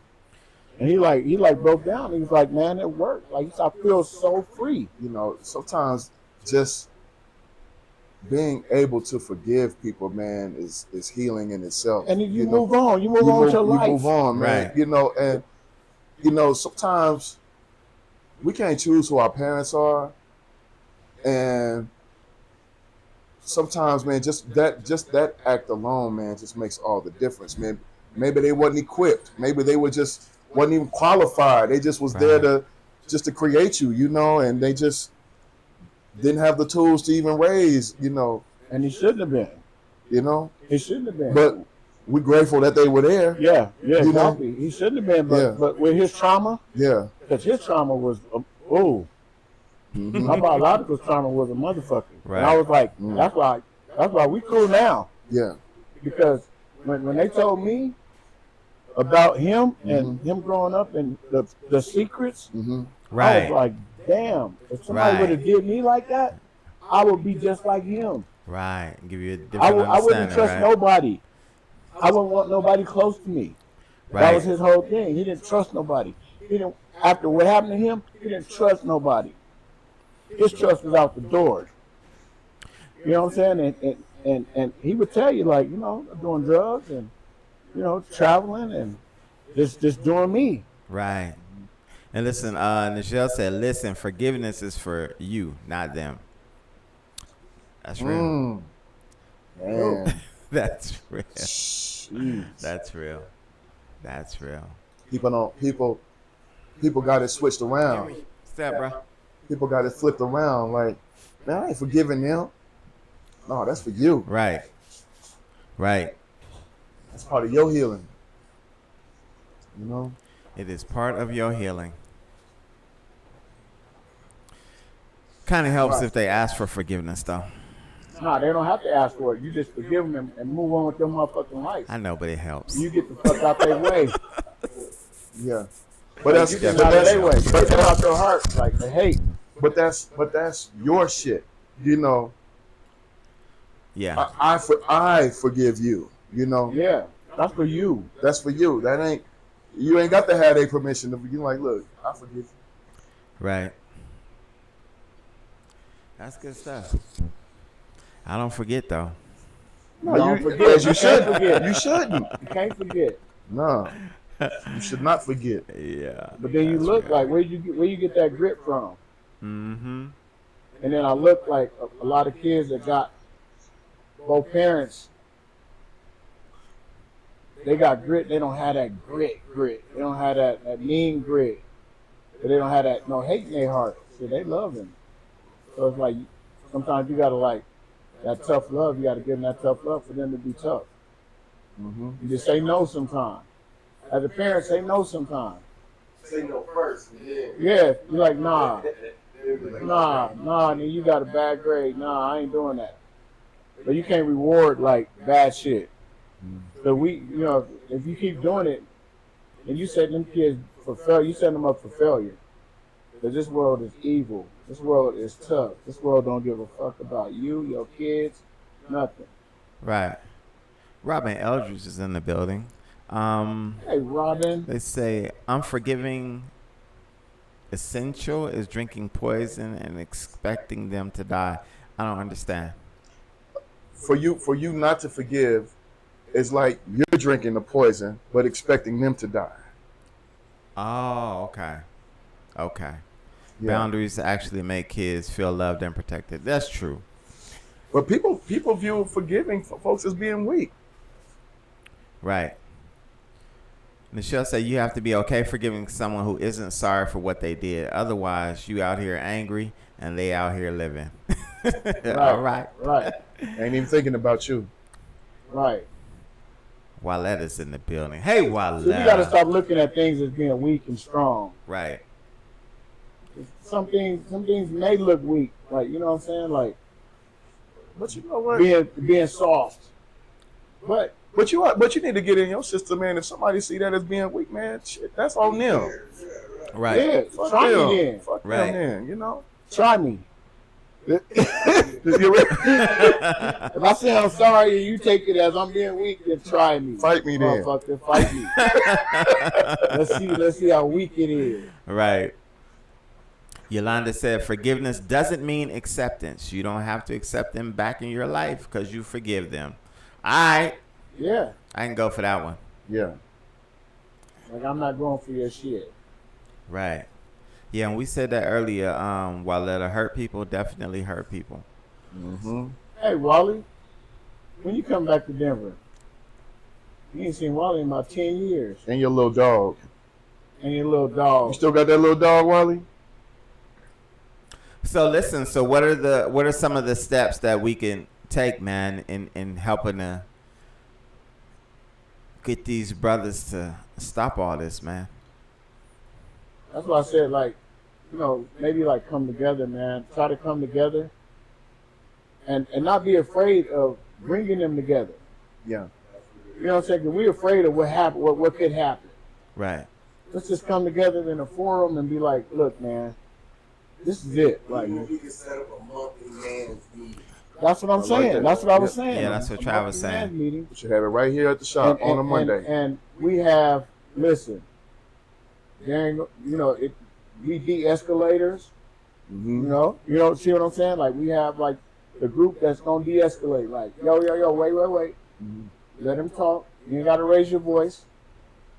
And he broke down. He was like, man, it worked. Like, I feel so free. You know, sometimes just being able to forgive people, man, is healing in itself. And you move on. You move on with your life. You move on, man. Right. You know, and you know, sometimes we can't choose who our parents are, and sometimes, man, just that act alone, man, just makes all the difference, man. Maybe they wasn't equipped. Maybe they wasn't even qualified. They just was there to create you, you know, and they just didn't have the tools to even raise, you know. And he shouldn't have been. You know. He shouldn't have been. But we're grateful that they were there. Yeah, you know? exactly. He shouldn't have been, but with his trauma, because his trauma was, my biological trauma was a motherfucker. Right. And I was like, that's why we cool now. Yeah. Because when they told me about him and him growing up and the secrets, Right. I was like, damn, if somebody would have did me like that, I would be just like him. Right. Give you a different I understanding. wouldn't trust nobody. I wouldn't want nobody close to me. Right. That was his whole thing. He didn't trust nobody. After what happened to him, he didn't trust nobody. His trust was out the door. You know what I'm saying? And he would tell you, like, you know, doing drugs and, you know, traveling and just doing me. Right. And listen, Nichelle said, listen, forgiveness is for you, not them. That's real. Man. That's real. Jeez. That's real. That's real. People got it switched around. What's that, bro? People got it flipped around. Like, man, I ain't forgiving them. No, that's for you. Right. Right. That's part of your healing. You know? It is part of your healing. Kind of helps if they ask for forgiveness, though. Nah, they don't have to ask for it. You just forgive them and move on with their motherfucking life. I know, but it helps. You get the fuck out their way. Yeah. But that's Get out of their way. But get out your heart, like the hate. But that's your shit. You know. Yeah. I forgive you. You know. Yeah, that's for you. That's for you. You ain't got to have their permission to be like, look, I forgive you. Right. That's good stuff. I don't forget, though. No, don't forget. You should forget. You shouldn't. You can't forget. No. You should not forget. Yeah. But then you look like where you get that grit from? Mm-hmm. And then I look like a lot of kids that got both parents. They got grit. They don't have that grit. They don't have that mean grit. But they don't have that no hate in their heart. So they love him. So it's like sometimes you gotta like that tough love. You gotta give them that tough love for them to be tough. You just say no sometimes. As a parent, say no sometimes. Say no first. Yeah, you're like, nah, then you got a bad grade. Nah, I ain't doing that. But you can't reward like bad shit. So if you keep doing it, and you set them kids for failure, you set them up for failure. Because this world is evil. This world is tough. This world don't give a fuck about you, your kids, nothing. Right. Robin Eldridge is in the building. Hey, Robin. They say unforgiving essential is drinking poison and expecting them to die. I don't understand. For you not to forgive, it's like you're drinking the poison but expecting them to die. Oh, okay. Yeah. Boundaries actually make kids feel loved and protected. That's true. But people view forgiving folks as being weak. Right. Michelle said you have to be okay forgiving someone who isn't sorry for what they did. Otherwise, you out here angry and they out here living. All right. Ain't even thinking about you. Right. Walletta's in the building. Hey, Walletta. So we got to stop looking at things as being weak and strong. Right. Some things may look weak, like, you know what I'm saying, like, But you know what? being soft. But you need to get in your system, man. If somebody see that as being weak, man, shit, that's on them. Right. yeah, Fuck try them. me then. Fuck Right. them then, you know? Try me. If I say I'm sorry and you take it as I'm being weak, then try me. Fight me then. Motherfucker, fight me. Let's see how weak it is. Right. Yolanda said forgiveness doesn't mean acceptance. You don't have to accept them back in your life because you forgive them. All right. Yeah. I can go for that one. Yeah. Like, I'm not going for your shit. Right. Yeah, and we said that earlier. Walletta, hurt people definitely hurt people. Mm-hmm. Hey, Wally, when you come back to Denver, you ain't seen Wally in about 10 years. And your little dog. And your little dog. You still got that little dog, Wally? So listen, what are some of the steps that we can take, man, in helping to get these brothers to stop all this, man? That's why I said, like, you know, maybe like come together, man. Try to come together and not be afraid of bringing them together. Yeah. You know what I'm saying? 'Cause we're afraid of what happened, what could happen. Right. Let's just come together in a forum and be like, look, man, this is it. Like, We can set up a monthly man's meeting. that's what I'm saying. That's what I was saying. Yeah, that's what Trav was saying. Man's meeting. We should have it right here at the shop on a Monday. And we have, listen, during, you know, we de-escalators. Mm-hmm. You know, see what I'm saying? Like, we have like the group that's gonna de-escalate. Like, yo, wait. Mm-hmm. Let him talk. You ain't gotta raise your voice.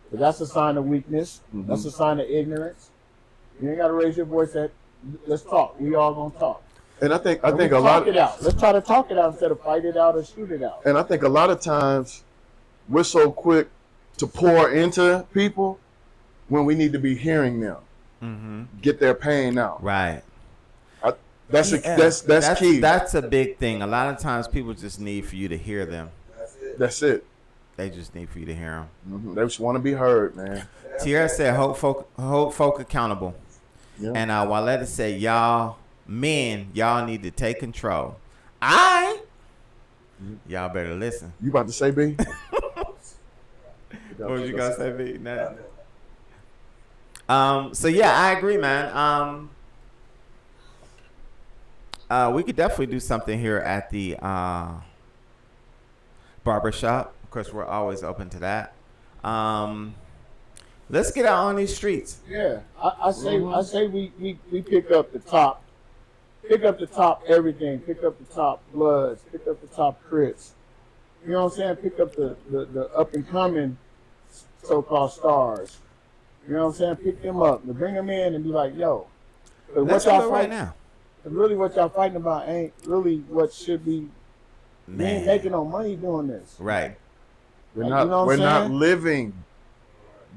But that's a sign of weakness. Mm-hmm. That's a sign of ignorance. You ain't gotta raise your voice. Let's talk. We all gonna talk. And I think And a we lot talk it out. Let's try to talk it out instead of fight it out or shoot it out. and I think a lot of times we're so quick to pour into people when we need to be hearing them Mm-hmm. get their pain out. Right. That's Yeah. key. That's a big thing. A lot of times people just need for you to hear them. That's it. They just need for you to hear them. Mm-hmm. They just want to be heard, man. Tierra said hold folk accountable. Yeah. And Walletta said y'all need to take control. Y'all better listen. You about to say, B? What was you gonna say, B? Nah. So yeah, I agree, man. We could definitely do something here at the barbershop. Of course, we're always open to that. Let's get out on these streets. Yeah, I say we pick up the top. Pick up the top everything. Pick up the top Bloods. Pick up the top Crips. You know what I'm saying? Pick up the up and coming so-called stars. You know what I'm saying? Pick them up and bring them in and be like, yo, Let's what y'all do it right fighting? now. Really, what y'all fighting about ain't really what should be. We ain't Man. making no money doing this. Right. We're Like, not. you know what we're I'm not saying? living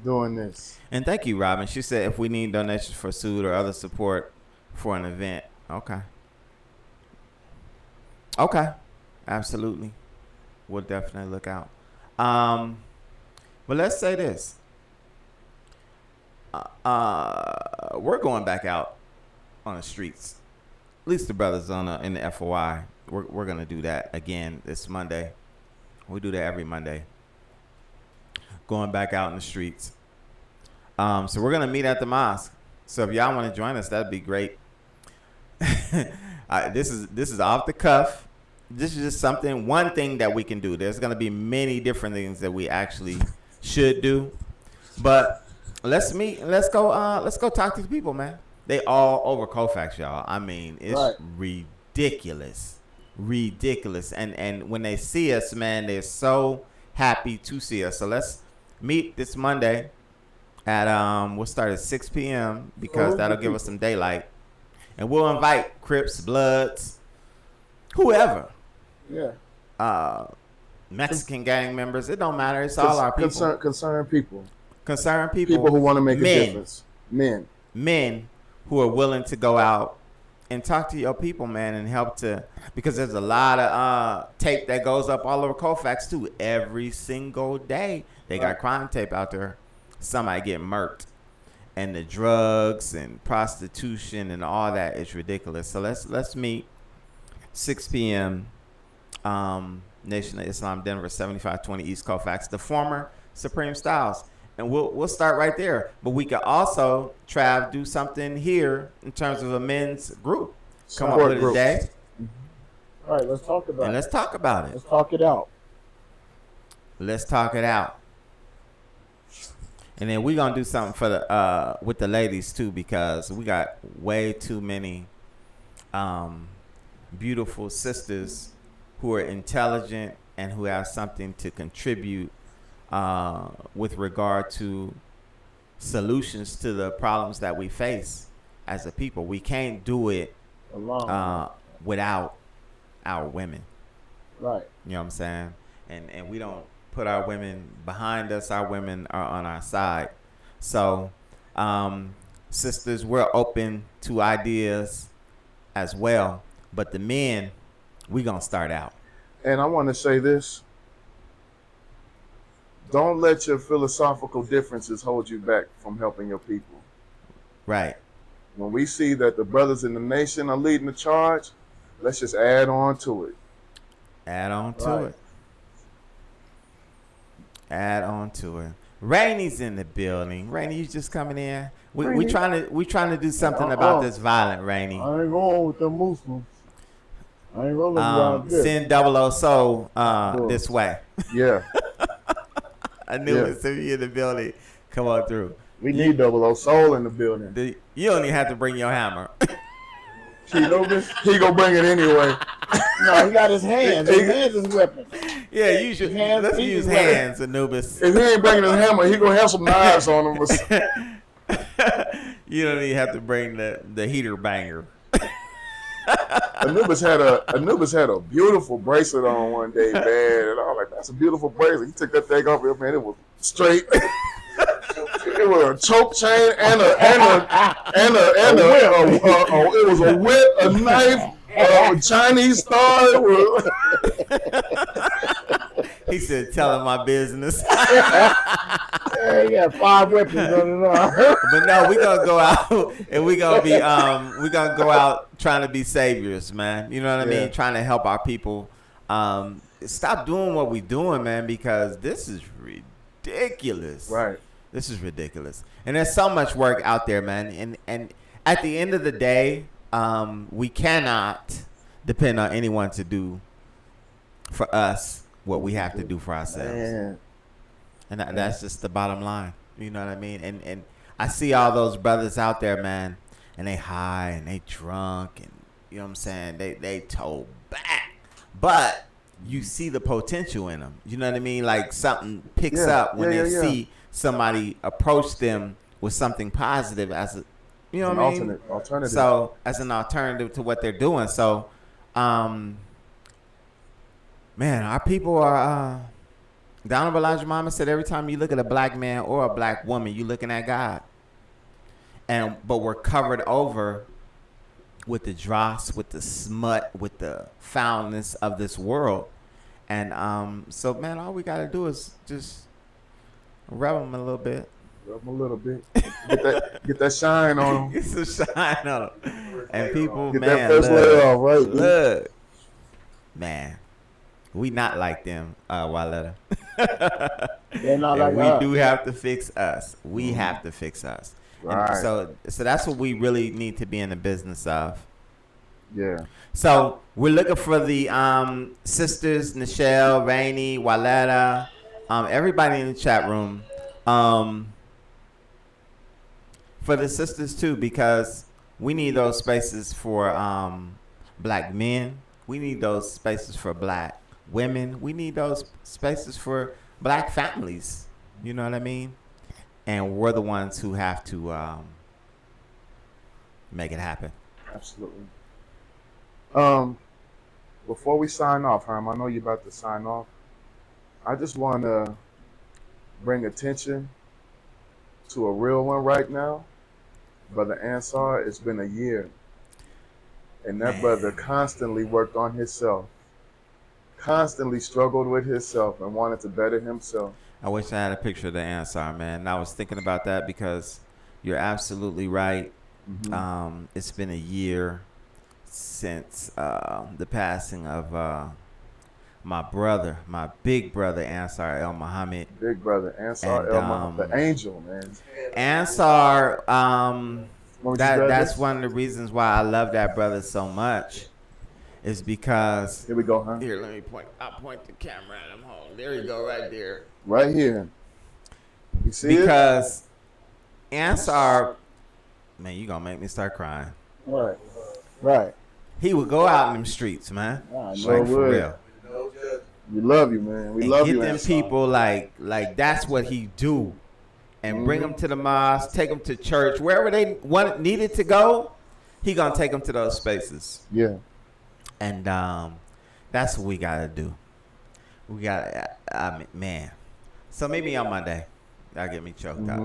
doing this. And thank you, Robin. She said if we need donations for food or other support for an event. Okay. Absolutely. We'll definitely look out. But let's say this. We're going back out on the streets. At least the brothers in the FOI. We're gonna do that again this Monday. We do that every Monday. Going back out in the streets. So we're gonna meet at the mosque. So if y'all want to join us, that'd be great. This is off the cuff. This is just one thing that we can do. There's gonna be many different things that we actually should do, but let's meet and let's go talk to the people, man. They all over Colfax, y'all. I mean, it's ridiculous. And when they see us, man, they're so happy to see us. So let's meet this Monday at we'll start at 6 p.m. because that'll give us some daylight, and we'll invite Crips, Bloods, whoever. Yeah. Mexican gang members. It don't matter. It's all our people. Concerned people. Concerned people. People who want to make a difference. Men who are willing to go out and talk to your people, man, and help because there's a lot of tape that goes up all over Colfax too. Every single day they got crime tape out there. Somebody get murked, and the drugs and prostitution and all that is ridiculous. So let's meet 6 p.m. Nation of Islam, Denver, 7520 East Colfax, the former Supreme Styles. And we'll start right there. But we could also, Trav, do something here in terms of a men's group. Come up with a day. All right, let's talk about it. Let's talk about it. Let's talk it out. Let's talk it out. And then we're going to do something for the with the ladies, too, because we got way too many beautiful sisters who are intelligent and who have something to contribute with regard to solutions to the problems that we face as a people. We can't do it without our women. Right. You know what I'm saying? And we don't put our women behind us. Our women are on our side. So, sisters, we're open to ideas as well. But the men, we going to start out. And I want to say this. Don't let your philosophical differences hold you back from helping your people. Right. When we see that the brothers in the nation are leading the charge, let's just add on to it. Add on to it. Add on to it. Rainy's in the building. Rainy, you just coming in? We trying to do something about this violent, Rainy. I ain't going with the Muslims. I ain't rolling around this. Send 00 Soul this way. Yeah. I knew it. So you in the building. Come on through. We need 00 Soul in the building. You don't even have to bring your hammer. He gonna bring it anyway. No, he got his hands. His hands is weapons. Yeah, you should. Let's use hands, Anubis. If he ain't bringing his hammer, he gonna have some knives on him. You don't even have to bring the heater banger. Anubis had a beautiful bracelet on one day, man, and I was like, "That's a beautiful bracelet." He took that thing off, man. It was straight. It was a choke chain and it was a whip, a knife, a Chinese star. He said, "Tell him my business." Yeah, he got 5 weapons on his arm. But no, we gonna go out and we gonna go out trying to be saviors, man. You know what I mean? Trying to help our people. Stop doing what we doing, man, because this is ridiculous. Right. This is ridiculous. And there's so much work out there, man. And at the end of the day, we cannot depend on anyone to do for us what we have to do for ourselves. Man. And that's just the bottom line. You know what I mean? And I see all those brothers out there, man, and they high and they drunk and, you know what I'm saying? They toe back. But you see the potential in them. You know what I mean? Like something picks up when they see somebody approach them with something positive as a, you know what I mean? Alternative. So as an alternative to what they're doing. So, man, our people are, the Honorable Elijah Muhammad said every time you look at a black man or a black woman, you're looking at God. But we're covered over with the dross, with the smut, with the foulness of this world. And so man, all we gotta do is just rub them a little bit. Rub 'em a little bit. Get that shine on them. Get some shine on them. And people, Get man, that first layer off, right? look, man, we not like them, Walletta. They're not like we us. do have to fix us. We have to fix us. Right. And so that's what we really need to be in the business of. Yeah. So we're looking for the sisters, Nichelle, Rainey, Walletta, everybody in the chat room. For the sisters too, because we need those spaces for black men. We need those spaces for black women. We need those spaces for black families. You know what I mean? And we're the ones who have to make it happen. Absolutely. Before we sign off, Herm, I know you're about to sign off. I just want to bring attention to a real one right now. Brother Ansar, it's been a year. And that brother constantly worked on himself, constantly struggled with himself and wanted to better himself. I wish I had a picture of the Ansar, man. And I was thinking about that because you're absolutely right. Mm-hmm. It's been a year since the passing of my brother, my big brother, Ansar El Muhammad. Big brother, Ansar And, El Muhammad, the angel, man. Ansar, that's brothers? one of the reasons why I love that brother so much, is because Here we go, huh? here, let me point. I'll point the camera at him. Hold. There you go, right there. Right here. You see Because Ansar, man, you gonna make me start crying. Right. Right. He would go out in them streets, man. I Sure Like, for would. real. it? We love you, man. We And love get you, them Ansar. people like that's what he do, and bring them to the mosque, take them to church, wherever they needed to go. He gonna take them to those spaces, Yeah. and that's what we gotta do. We gotta, I mean, man. So maybe on Monday, that'll get me choked up.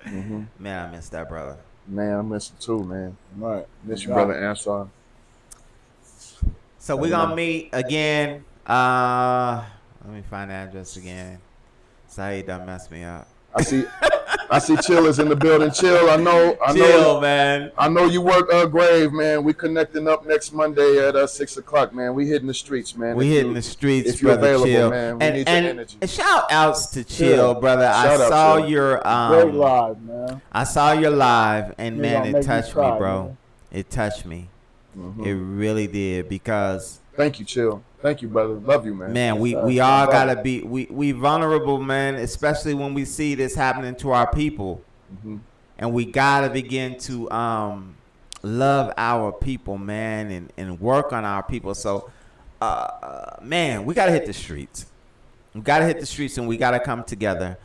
Man, I miss that brother. Man, I miss you too, man. Right. Miss you, brother Ansar. So we're gonna meet again. Let me find the address again. Sayyid done messed me up. I see Chill is in the building. Chill, I know, Chill, man. I know you work grave, man. We connecting up next Monday at 6 o'clock, man. We hitting the streets, man. We hitting the streets, if you're brother. available, Chill, man. We need your energy. and shout outs to Chill, brother. Shout I out, saw Chill. your Great live, man. I saw your live, and You man, gonna it make me touched cry, me, bro. man. It touched me. It really did, because Thank you, Chill. Thank you, brother. Love you, man. man, we all gotta be we vulnerable, man, especially when we see this happening to our people. And we gotta begin to love our people, man, and work on our people. So man, we gotta hit the streets. We gotta hit the streets, and we gotta come together.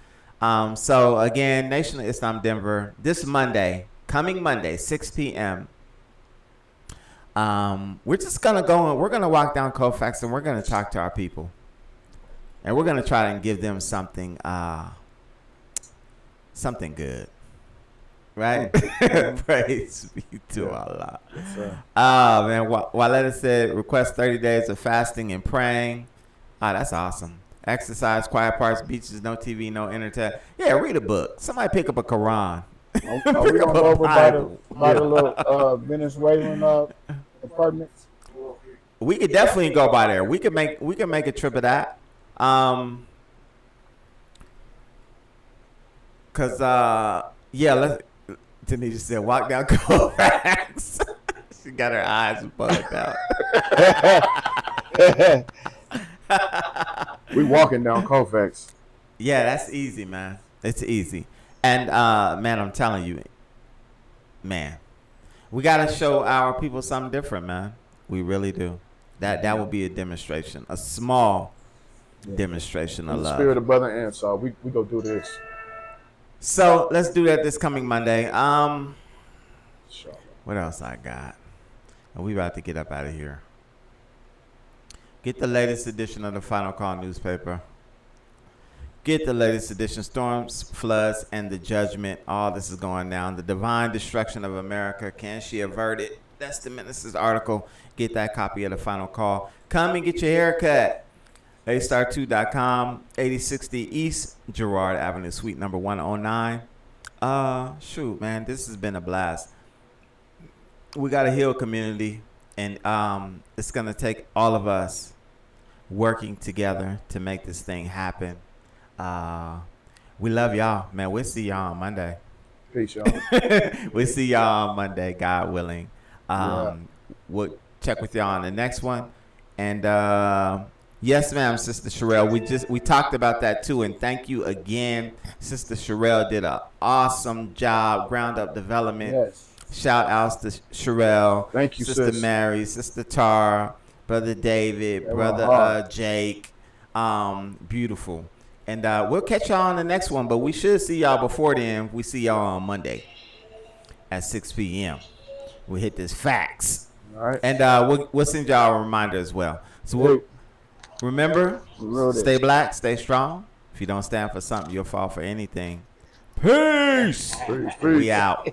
So again, Nation of Islam Denver, this Monday, coming Monday, 6 p.m. We're just gonna go and we're gonna walk down Colfax, and we're gonna talk to our people, and we're gonna try and give them something good, right? Praise be to Allah. Man, Walletta said request 30 days of fasting and praying. That's awesome. Exercise, quiet parts, beaches, no TV, no internet. Yeah, read a book. Somebody pick up a Quran. Are we gonna go over by the little Venezuelan apartments? We could definitely go by there. We could make a trip of that. Tanisha said walk down Colfax. She got her eyes bugged out. We walking down Colfax. Yeah, that's easy, man. It's easy. And man, I'm telling you, man, we gotta show our people something different, man. We really do. That will be a demonstration, a small demonstration of In the love. spirit of brother Ansar, we go do this. So let's do that this coming Monday. What else I got? We about to get up out of here. Get the latest edition of the Final Call newspaper. Get the latest edition. Storms, floods, and the judgment. All this is going down. The divine destruction of America. Can she avert it? That's the minister's article. Get that copy of the final call. Come and get your hair cut. astar2.com, 8060 East Girard Avenue, suite number 109. Shoot, man, this has been a blast. We got a heal community, and it's gonna take all of us working together to make this thing happen. We love y'all, man. We'll see y'all on Monday. Peace, y'all. We'll see y'all on Monday, God willing. We'll check with y'all on the next one. And yes, ma'am, Sister Sherelle. We talked about that too, and thank you again. Sister Sherelle did an awesome job, ground up development. Yes. Shout outs to Sherelle. Thank you, Sister sis. Mary, Sister Tara, Brother David, They were Brother hard. Jake. Beautiful. And we'll catch y'all on the next one, but we should see y'all before then. We see y'all on Monday at 6 p.m. We hit this facts. All right. And we'll send y'all a reminder as well. So remember, stay black, stay strong. If you don't stand for something, you'll fall for anything. Peace. Peace. We out.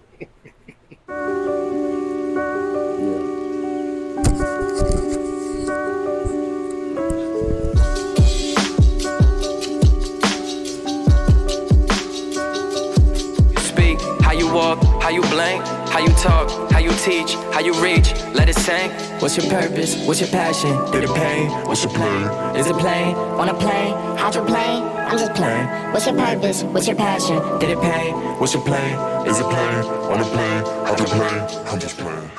Speak, how you walk, how you blink, how you talk, how you teach, how you reach, let it sink. What's your purpose? What's your passion? Did it pain? What's your plan? Is it plain? On a plane, hydroplane, I'm just playing. What's your purpose? What's your passion? Did it pain? What's your plan? Is it plain? On a plane? How's it play? I'm just playing.